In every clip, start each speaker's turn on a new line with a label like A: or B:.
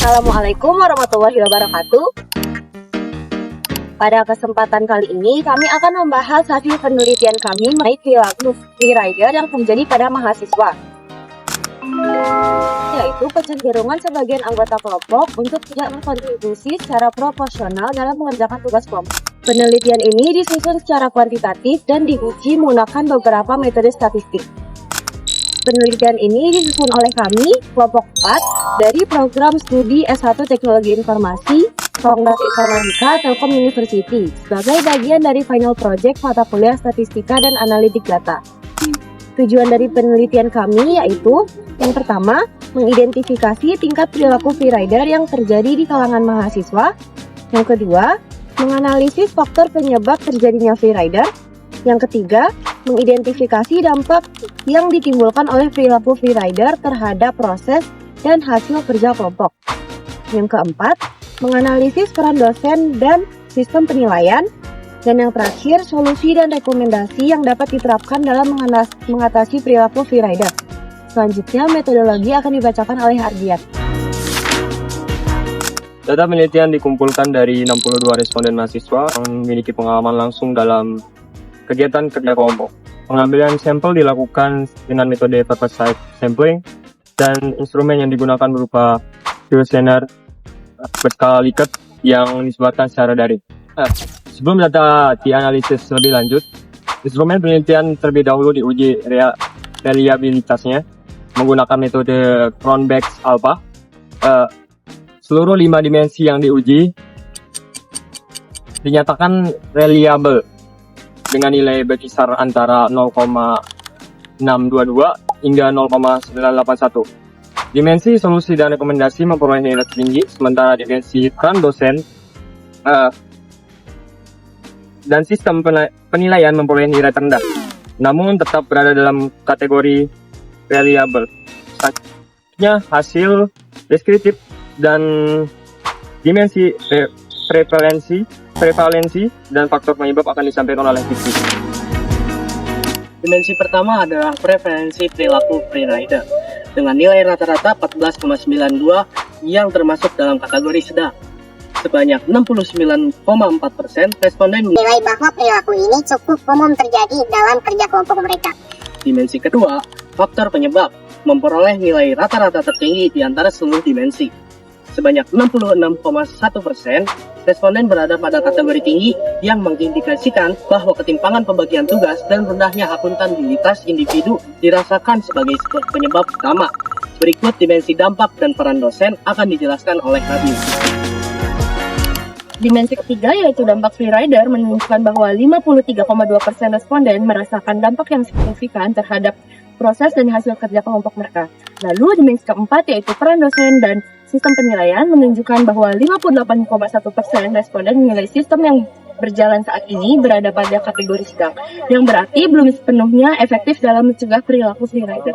A: Assalamualaikum warahmatullahi wabarakatuh. Pada kesempatan kali ini, kami akan membahas hasil penelitian kami mengenai perilaku freerider yang terjadi pada mahasiswa, yaitu kecenderungan sebagian anggota kelompok untuk tidak berkontribusi secara proporsional dalam mengerjakan tugas kelompok. Penelitian ini disusun secara kuantitatif dan diuji menggunakan beberapa metode statistik. Penelitian ini disusun oleh kami, kelompok 4, dari program studi S1 Teknologi Informasi, Fakultas Informatika Telkom University, sebagai bagian dari final project mata kuliah Statistika dan Analitik Data. Tujuan dari penelitian kami yaitu, yang pertama, mengidentifikasi tingkat perilaku freerider yang terjadi di kalangan mahasiswa. Yang kedua, menganalisis faktor penyebab terjadinya freerider. Yang ketiga, mengidentifikasi dampak yang ditimbulkan oleh perilaku freerider terhadap proses dan hasil kerja kelompok. Yang keempat, menganalisis peran dosen dan sistem penilaian. Dan yang terakhir, solusi dan rekomendasi yang dapat diterapkan dalam mengatasi perilaku freerider. Selanjutnya, metodologi akan dibacakan oleh Ardian.
B: Data penelitian dikumpulkan dari 62 responden mahasiswa yang memiliki pengalaman langsung dalam kegiatan kerja kelompok. Pengambilan sampel dilakukan dengan metode purpose-site sampling dan instrumen yang digunakan berupa questionnaire berskala Likert yang disebarkan secara daring. Sebelum data dianalisis lebih lanjut, instrumen penelitian terlebih dahulu diuji reliabilitasnya menggunakan metode Cronbach's alpha. Seluruh 5 dimensi yang diuji dinyatakan reliable dengan nilai berkisar antara 0,622 hingga 0,981. Dimensi solusi dan rekomendasi memperoleh nilai tinggi, sementara dimensi peran dosen dan sistem penilaian memperoleh nilai terendah, namun tetap berada dalam kategori reliable. Selanjutnya, hasil deskriptif dan dimensi prevalensi dan faktor penyebab akan disampaikan oleh Vicky.
C: Dimensi pertama adalah prevalensi perilaku freerider dengan nilai rata-rata 14,92 yang termasuk dalam kategori sedang. Sebanyak 69,4% responden
D: menilai bahwa perilaku ini cukup umum terjadi dalam kerja kelompok mereka.
C: Dimensi kedua, faktor penyebab, memperoleh nilai rata-rata tertinggi di antara seluruh dimensi. Sebanyak 66,1% responden berada pada kategori tinggi yang mengindikasikan bahwa ketimpangan pembagian tugas dan rendahnya akuntabilitas individu dirasakan sebagai penyebab utama. Berikut dimensi dampak dan peran dosen akan dijelaskan oleh Nabil.
A: Dimensi ketiga yaitu dampak freerider menunjukkan bahwa 53,2% responden merasakan dampak yang signifikan terhadap proses dan hasil kerja kelompok mereka. Lalu dimensi keempat yaitu peran dosen dan sistem penilaian menunjukkan bahwa 58,1% responden menilai sistem yang berjalan saat ini berada pada kategori sedang, yang berarti belum sepenuhnya efektif dalam mencegah perilaku freerider.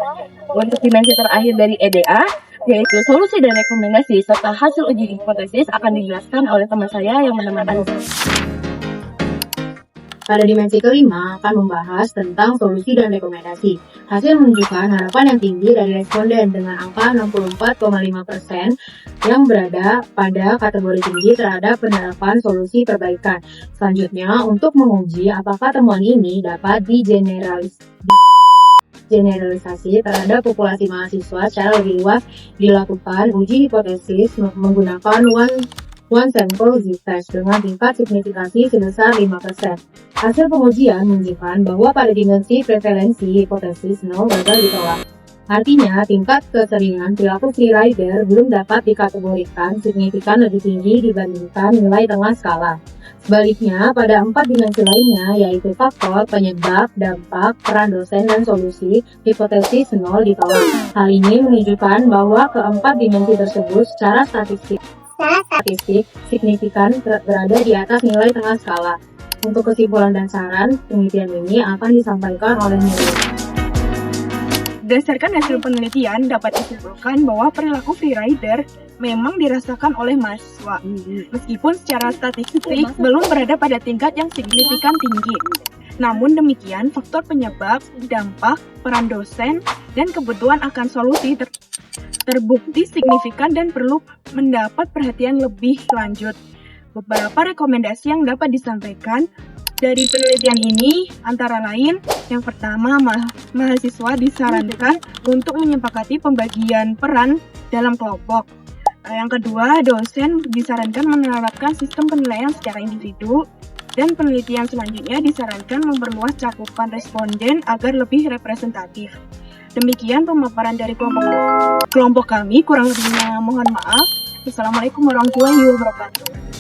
A: Untuk dimensi terakhir dari EDA, yaitu solusi dan rekomendasi serta hasil uji hipotesis akan dijelaskan oleh teman saya yang menemani.
E: Pada dimensi kelima akan membahas tentang solusi dan rekomendasi. Hasil menunjukkan harapan yang tinggi dari responden dengan angka 64,5% yang berada pada kategori tinggi terhadap penerapan solusi perbaikan. Selanjutnya, untuk menguji apakah temuan ini dapat generalisasi terhadap populasi mahasiswa secara lebih luas, dilakukan uji hipotesis menggunakan one sample z-test dengan tingkat signifikansi sebesar 5%. Hasil pengujian menunjukkan bahwa pada dimensi prevalensi hipotesis 0 gagal ditolak. Artinya, tingkat keseringan perilaku freerider belum dapat dikategorikan signifikan lebih tinggi dibandingkan nilai tengah skala. Sebaliknya, pada 4 dimensi lainnya, yaitu faktor, penyebab, dampak, peran dosen, dan solusi, hipotesis 0 ditolak. Hal ini menunjukkan bahwa keempat dimensi tersebut secara statistik signifikan berada di atas nilai tengah skala. Untuk kesimpulan dan saran, penelitian ini akan disampaikan oleh Nurul.
F: Berdasarkan hasil penelitian, dapat disimpulkan bahwa perilaku freerider memang dirasakan oleh mahasiswa, meskipun secara statistik belum berada pada tingkat yang signifikan tinggi. Namun demikian, faktor penyebab, dampak, peran dosen, dan kebutuhan akan solusi terbukti signifikan dan perlu mendapat perhatian lebih lanjut. Beberapa rekomendasi yang dapat disampaikan dari penelitian ini antara lain, yang pertama, mahasiswa disarankan untuk menyepakati pembagian peran dalam kelompok. Yang kedua, dosen disarankan menerapkan sistem penilaian secara individu. Dan penelitian selanjutnya disarankan memperluas cakupan responden agar lebih representatif. Demikian pemaparan dari kelompok kami, kurang lebihnya mohon maaf. Wassalamualaikum warahmatullahi wabarakatuh.